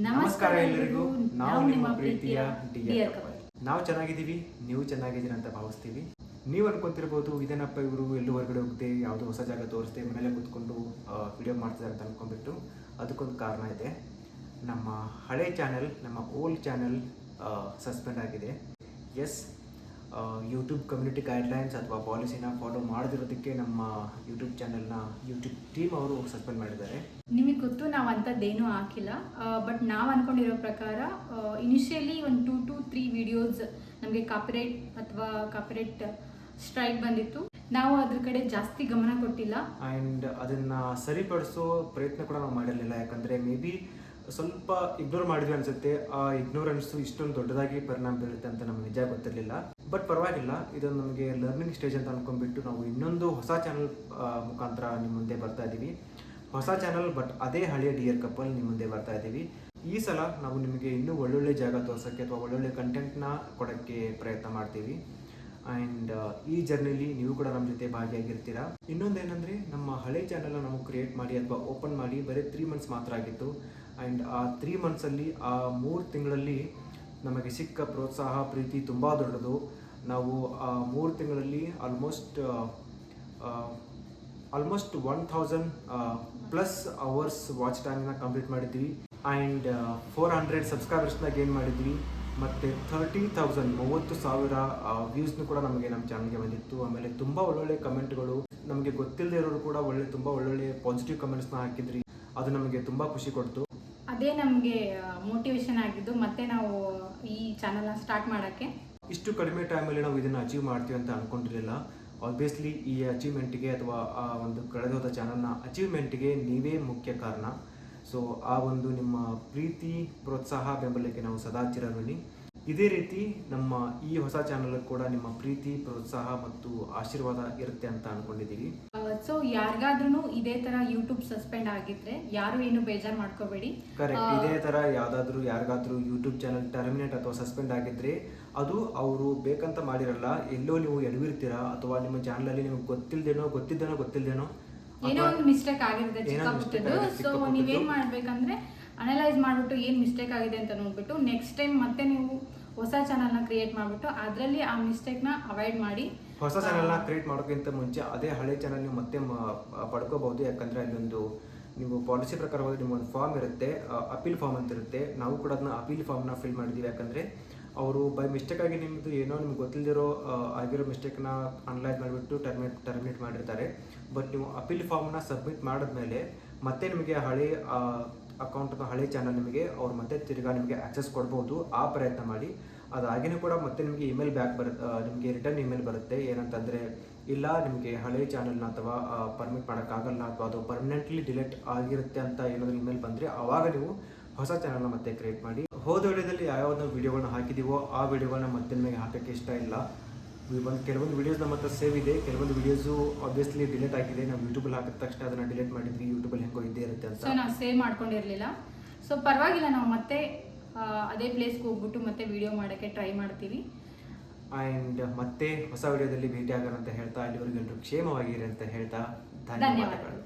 ನಮಸ್ಕಾರ ಎಲ್ಲರಿಗೂ. ನಾವು ನಿಮ್ಮ ಪ್ರೀತಿಯ ಡಿಯರ್ ಕಪಲ್. ನಾವು ಚೆನ್ನಾಗಿದ್ದೀವಿ, ನೀವು ಚೆನ್ನಾಗಿದ್ದೀರಾ ಅಂತ ಭಾವಿಸ್ತೀವಿ. ನೀವು ಅನ್ಕೊಂತಿರ್ಬೋದು, ಇದೇನಪ್ಪ ಇವರು ಎಲ್ಲೂ ಹೊರಗಡೆ ಹೋಗದೆ ಯಾವುದೋ ಹೊಸ ಜಾಗ ತೋರಿಸ್ದೆ ಮನೇಲೆ ಕೂತ್ಕೊಂಡು ವಿಡಿಯೋ ಮಾಡ್ತಿದ್ದಾರೆ ಅಂತ ಅನ್ಕೊಂಡ್ಬಿಟ್ಟು, ಅದಕ್ಕೊಂದು ಕಾರಣ ಇದೆ. ನಮ್ಮ ಹಳೆ ಚಾನೆಲ್, ನಮ್ಮ ಓಲ್ಡ್ ಚಾನೆಲ್ ಸಸ್ಪೆಂಡ್ ಆಗಿದೆ. ಎಸ್, ಯೂಟ್ಯೂಬ್ ಕಮ್ಯುನಿಟಿ ಗೈಡ್ಲೈನ್ಸ್ ಅಥವಾ ಪಾಲಿಸಿನ ಫಾಲೋ ಮಾಡದಿರೋದಕ್ಕೆ ನಮ್ಮ ಯೂಟ್ಯೂಬ್ ಚಾನೆಲ್ನ ಯೂಟ್ಯೂಬ್ ಟೀಮ್ ಅವರು ಸಸ್ಪೆಂಡ್ ಮಾಡಿದ್ದಾರೆ. ನಿಮಗೆ ಗೊತ್ತು, ನಾವು ಅಂಥದ್ದೇನೂ ಹಾಕಿಲ್ಲ. ಬಟ್ ನಾವು ಅಂದ್ಕೊಂಡಿರೋ ಪ್ರಕಾರ ಇನಿಷಿಯಲಿ ಒಂದು 2 to 3 ವಿಡಿಯೋಸ್ ನಮಗೆ ಕಾಪಿರೈಟ್ ಅಥವಾ ಕಾಪಿರೈಟ್ ಸ್ಟ್ರೈಕ್ ಬಂದಿತ್ತು. ನಾವು ಅದ್ರ ಕಡೆ ಜಾಸ್ತಿ ಗಮನ ಕೊಟ್ಟಿಲ್ಲ ಆ್ಯಂಡ್ ಅದನ್ನು ಸರಿಪಡಿಸೋ ಪ್ರಯತ್ನ ಕೂಡ ನಾವು ಮಾಡಿರಲಿಲ್ಲ. ಯಾಕಂದರೆ ಮೇ ಬಿ ಸ್ವಲ್ಪ ಇಗ್ನೋರ್ ಮಾಡಿದ್ವಿ ಅನಿಸುತ್ತೆ. ಆ ಇಗ್ನೋರೆನ್ಸು ಇಷ್ಟೊಂದು ದೊಡ್ಡದಾಗಿ ಪರಿಣಾಮ ಬೀರುತ್ತೆ ಅಂತ ನಮ್ಗೆ ನಿಜ ಗೊತ್ತಿರಲಿಲ್ಲ. ಬಟ್ ಪರವಾಗಿಲ್ಲ, ಇದೊಂದು ನಮಗೆ ಲರ್ನಿಂಗ್ ಸ್ಟೇಜ್ ಅಂತ ಅಂದ್ಕೊಂಡ್ಬಿಟ್ಟು ನಾವು ಇನ್ನೊಂದು ಹೊಸ ಚಾನಲ್ ಮುಖಾಂತರ ನಿಮ್ಮ ಮುಂದೆ ಬರ್ತಾ ಇದ್ದೀವಿ. ಹೊಸ ಚಾನಲ್, ಬಟ್ ಅದೇ ಹಳೆಯ ಡಿಯರ್ ಕಪಲ್ ನಿಮ್ಮ ಮುಂದೆ ಬರ್ತಾ ಇದ್ದೀವಿ. ಈ ಸಲ ನಾವು ನಿಮಗೆ ಇನ್ನೂ ಒಳ್ಳೊಳ್ಳೆ ಜಾಗ ತೋರ್ಸೋಕ್ಕೆ ಅಥವಾ ಒಳ್ಳೊಳ್ಳೆ ಕಂಟೆಂಟ್ನ ಕೊಡೋಕ್ಕೆ ಪ್ರಯತ್ನ ಮಾಡ್ತೀವಿ. ಆ್ಯಂಡ್ ಈ ಜರ್ನಿಲಿ ನೀವು ಕೂಡ ನಮ್ಮ ಜೊತೆ ಭಾಗಿಯಾಗಿರ್ತೀರಾ. ಇನ್ನೊಂದೇನೆಂದರೆ, ನಮ್ಮ ಹಳೆ ಚಾನಲ್ನ ನಾವು ಕ್ರಿಯೇಟ್ ಮಾಡಿ ಅಥವಾ ಓಪನ್ ಮಾಡಿ ಬರೀ 3 ಮಂತ್ಸ್ ಮಾತ್ರ ಆಗಿತ್ತು. ಆ್ಯಂಡ್ ಆ 3 ಮಂತ್ಸಲ್ಲಿ, ಆ 3 ತಿಂಗಳಲ್ಲಿ ನಮಗೆ ಸಿಕ್ಕ ಪ್ರೋತ್ಸಾಹ, ಪ್ರೀತಿ ತುಂಬ ದೊಡ್ಡದು. ನಾವು ಆ 3 ತಿಂಗಳಲ್ಲಿ ಆಲ್ಮೋಸ್ಟ್ 1000 ಪ್ಲಸ್ ಅವರ್ಸ್ ವಾಚ್ ಟೈಮ್ನ ಕಂಪ್ಲೀಟ್ ಮಾಡಿದ್ವಿ. ಆ್ಯಂಡ್ 400 ಸಬ್ಸ್ಕ್ರೈಬರ್ಸ್ನ ಗೇನ್ ಮಾಡಿದ್ವಿ. ಮತ್ತು 30,000 ವ್ಯೂಸ್ನು ಕೂಡ ನಮಗೆ ನಮ್ಮ ಚಾನಲ್ಗೆ ಬಂದಿತ್ತು. ಆಮೇಲೆ ತುಂಬ ಒಳ್ಳೊಳ್ಳೆ ಕಮೆಂಟ್ಗಳು, ನಮಗೆ ಗೊತ್ತಿಲ್ಲದೆ ಇರೋರು ಕೂಡ ತುಂಬ ಒಳ್ಳೊಳ್ಳೆ ಪಾಸಿಟಿವ್ ಕಮೆಂಟ್ಸ್ನ ಹಾಕಿದ್ರಿ. ಅದು ನಮಗೆ ತುಂಬ ಖುಷಿ ಕೊಡ್ತು. ಅದೇ ನಮಗೆ ಮೋಟಿವೇಶನ್ ಆಗಿದ್ದು ಮತ್ತೆ ನಾವು ಈ ಚಾನಲ್ನ ಸ್ಟಾರ್ಟ್ ಮಾಡೋಕ್ಕೆ. ಇಷ್ಟು ಕಡಿಮೆ ಟೈಮಲ್ಲಿ ನಾವು ಇದನ್ನು ಅಚೀವ್ ಮಾಡ್ತೀವಿ ಅಂತ ಅಂದ್ಕೊಂಡಿರಲಿಲ್ಲ. ಆಬ್ವಿಯಸ್ಲಿ ಈ ಅಚೀವ್ಮೆಂಟ್ಗೆ ಅಥವಾ ಆ ಒಂದು ಕಳೆದೋದ ಚಾನಲ್ನ ಅಚೀವ್ಮೆಂಟ್ಗೆ ನೀವೇ ಮುಖ್ಯ ಕಾರಣ. ಸೊ ಆ ಒಂದು ನಿಮ್ಮ ಪ್ರೀತಿ, ಪ್ರೋತ್ಸಾಹ, ಬೆಂಬಲಕ್ಕೆ ನಾವು ಸದಾ ಚಿರಋಣಿ. ಇದೇ ರೀತಿ ನಮ್ಮ ಈ ಹೊಸ ಚಾನಲ್ ಕೂಡ ನಿಮ್ಮ ಪ್ರೀತಿ, ಪ್ರೋತ್ಸಾಹ ಮತ್ತು ಆಶೀರ್ವಾದ ಇರುತ್ತೆ ಅಂತ ಅನ್ಕೊಂಡಿದ್ದೀವಿ. ಸೊ ಯಾರಿಗಾದ್ರೂ ಇದೇ ಥರ ಯೂಟ್ಯೂಬ್ ಸಸ್ಪೆಂಡ್ ಆಗಿದ್ರೆ ಯಾರು ಏನು ಬೇಜಾರು ಮಾಡ್ಕೋಬೇಡಿ. ಕರೆಕ್ಟ್. ಇದೇ ಥರ ಯಾರಿಗಾದ್ರೂ ಯೂಟ್ಯೂಬ್ ಚಾನಲ್ ಟರ್ಮಿನೇಟ್ ಅಥವಾ ಸಸ್ಪೆಂಡ್ ಆಗಿದ್ರೆ ಅದು ಅವರು ಬೇಕಂತ ಮಾಡಿರಲ್ಲ. ಎಲ್ಲೋ ನೀವು ಎಡವಿರ್ತೀರಾ ಅಥವಾ ನಿಮ್ಮ ಚಾನಲಲ್ಲಿ ನಿಮ್ಗೆ ಗೊತ್ತಿದ್ದೇನೋ ಏನೋ ಒಂದು ಮಿಸ್ಟೇಕ್ ಆಗಿರುತ್ತೆ, ಚಿಕ್ಕ ಪುಟ್ಟದ್ದು. ಸೊ ನೀವೇನು ಮಾಡ್ಬೇಕಂದ್ರೆ ಅನಲೈಸ್ ಮಾಡಿಬಿಟ್ಟು ಏನು ಮಿಸ್ಟೇಕ್ ಆಗಿದೆ ಅಂತ ನೋಡ್ಬಿಟ್ಟು ನೆಕ್ಸ್ಟ್ ಟೈಮ್ ಮತ್ತೆ ನೀವು ಹೊಸ ಚಾನಲ್ನ ಕ್ರಿಯೇಟ್ ಮಾಡಿಬಿಟ್ಟು ಅದರಲ್ಲಿ ಆ ಮಿಸ್ಟೇಕ್ನ ಅವಾಯ್ಡ್ ಮಾಡಿ. ಹೊಸ ಚಾನಲ್ನ ಕ್ರಿಯೇಟ್ ಮಾಡೋಕ್ಕಿಂತ ಮುಂಚೆ ಅದೇ ಹಳೆ ಚಾನಲ್ ನೀವು ಮತ್ತೆ ಪಡ್ಕೋಬಹುದು. ಯಾಕಂದರೆ ಅಲ್ಲೊಂದು ನೀವು ಪಾಲಿಸಿ ಪ್ರಕಾರವಾಗಿ ನಿಮ್ಮೊಂದು ಫಾರ್ಮ್ ಇರುತ್ತೆ, ಅಪೀಲ್ ಫಾರ್ಮ್ ಅಂತ ಇರುತ್ತೆ. ನಾವು ಕೂಡ ಅದನ್ನ ಅಪೀಲ್ ಫಾರ್ಮ್ನ ಫಿಲ್ ಮಾಡಿದ್ದೀವಿ. ಯಾಕಂದರೆ ಅವರು ಬೈ ಮಿಸ್ಟೇಕಾಗಿ ನಿಮ್ಮದು ಏನೋ ನಿಮ್ಗೆ ಗೊತ್ತಿಲ್ಲದಿರೋ ಆಗಿರೋ ಮಿಸ್ಟೇಕ್ನ ಅನಲೈಸ್ ಮಾಡಿಬಿಟ್ಟು ಟರ್ಮಿನೇಟ್ ಮಾಡಿರ್ತಾರೆ. ಬಟ್ ನೀವು ಅಪೀಲ್ ಫಾರ್ಮ್ನ ಸಬ್ಮಿಟ್ ಮಾಡಿದ್ಮೇಲೆ ಮತ್ತೆ ನಿಮಗೆ ಹಳೆ ಅಕೌಂಟ್ ಅಥವಾ ಹಳೆ ಚಾನಲ್ ನಿಮಗೆ ಅವ್ರು ಮತ್ತೆ ತಿರ್ಗಾ ನಿಮಗೆ ಆಕ್ಸೆಸ್ ಕೊಡ್ಬೋದು. ಆ ಪ್ರಯತ್ನ ಮಾಡಿ. ಅದಾಗಿಯೂ ಕೂಡ ಮತ್ತೆ ನಿಮಗೆ ಇಮೇಲ್ ಬ್ಯಾಕ್ ಬರುತ್ತೆ, ನಿಮಗೆ ರಿಟರ್ನ್ ಇಮೇಲ್ ಬರುತ್ತೆ. ಏನಂತಂದರೆ, ಇಲ್ಲ ನಿಮಗೆ ಹಳೆ ಚಾನಲ್ನ ಅಥವಾ ಪರ್ಮಿಟ್ ಮಾಡೋಕ್ಕಾಗಲ್ಲ ಅಥವಾ ಅದು ಪರ್ಮನೆಂಟ್ಲಿ ಡಿಲೀಟ್ ಆಗಿರುತ್ತೆ ಅಂತ ಏನಾದರೂ ಇಮೇಲ್ ಬಂದರೆ ಆವಾಗ ನೀವು ಹೊಸ ಚಾನಲ್ನ ಮತ್ತೆ ಕ್ರಿಯೇಟ್ ಮಾಡಿ. ಹೋದ ವಿಡಿಯೋದಲ್ಲಿ ಯಾವ್ಯಾವ ವಿಡಿಯೋಗಳನ್ನ ಹಾಕಿದ್ದೀವೋ ಆ ವಿಡಿಯೋಗಳನ್ನ ಮತ್ತೆ ನಿಮಗೆ ಹಾಕೋಕ್ಕೆ ಇಷ್ಟ ಇಲ್ಲ. ಕೆಲವೊಂದು ವೀಡಿಯೋಸ್ ನಮ್ಮ ಹತ್ರ ಸೇವ್ ಇದೆ, ಕೆಲವೊಂದು ವೀಡಿಯೋಸು ಆಬ್ವಿಯಸ್ಲಿ ಡಿಲೀಟ್ ಆಗಿದೆ. ನಾವು ಯೂಟ್ಯೂಬಲ್ಲಿ ಹಾಕಿದ ತಕ್ಷಣ ಅದನ್ನು ಡಿಲೀಟ್ ಮಾಡಿದ್ವಿ. ಯೂಟ್ಯೂಬಲ್ಲಿ ಹೆಂಗೋ ಇದ್ದೇ ಇರುತ್ತೆ ಅಂತ. ಸೊ ನಾವು ಸೇವ್ ಮಾಡ್ಕೊಂಡಿರಲಿಲ್ಲ. ಸೊ ಪರವಾಗಿಲ್ಲ, ನಾವು ಮತ್ತೆ ಅದೇ ಪ್ಲೇಸ್ಗೆ ಹೋಗ್ಬಿಟ್ಟು ಮತ್ತೆ ವಿಡಿಯೋ ಮಾಡೋಕ್ಕೆ ಟ್ರೈ ಮಾಡ್ತೀವಿ. ಆ್ಯಂಡ್ ಮತ್ತೆ ಹೊಸ ವಿಡಿಯೋದಲ್ಲಿ ಭೇಟಿ ಆಗೋಣ ಅಂತ ಹೇಳ್ತಾ, ಅಲ್ಲಿವರೆಗೂ ಎಲ್ಲರೂ ಕ್ಷೇಮವಾಗಿರಿ ಅಂತ ಹೇಳ್ತಾ ಧನ್ಯವಾದಗಳು.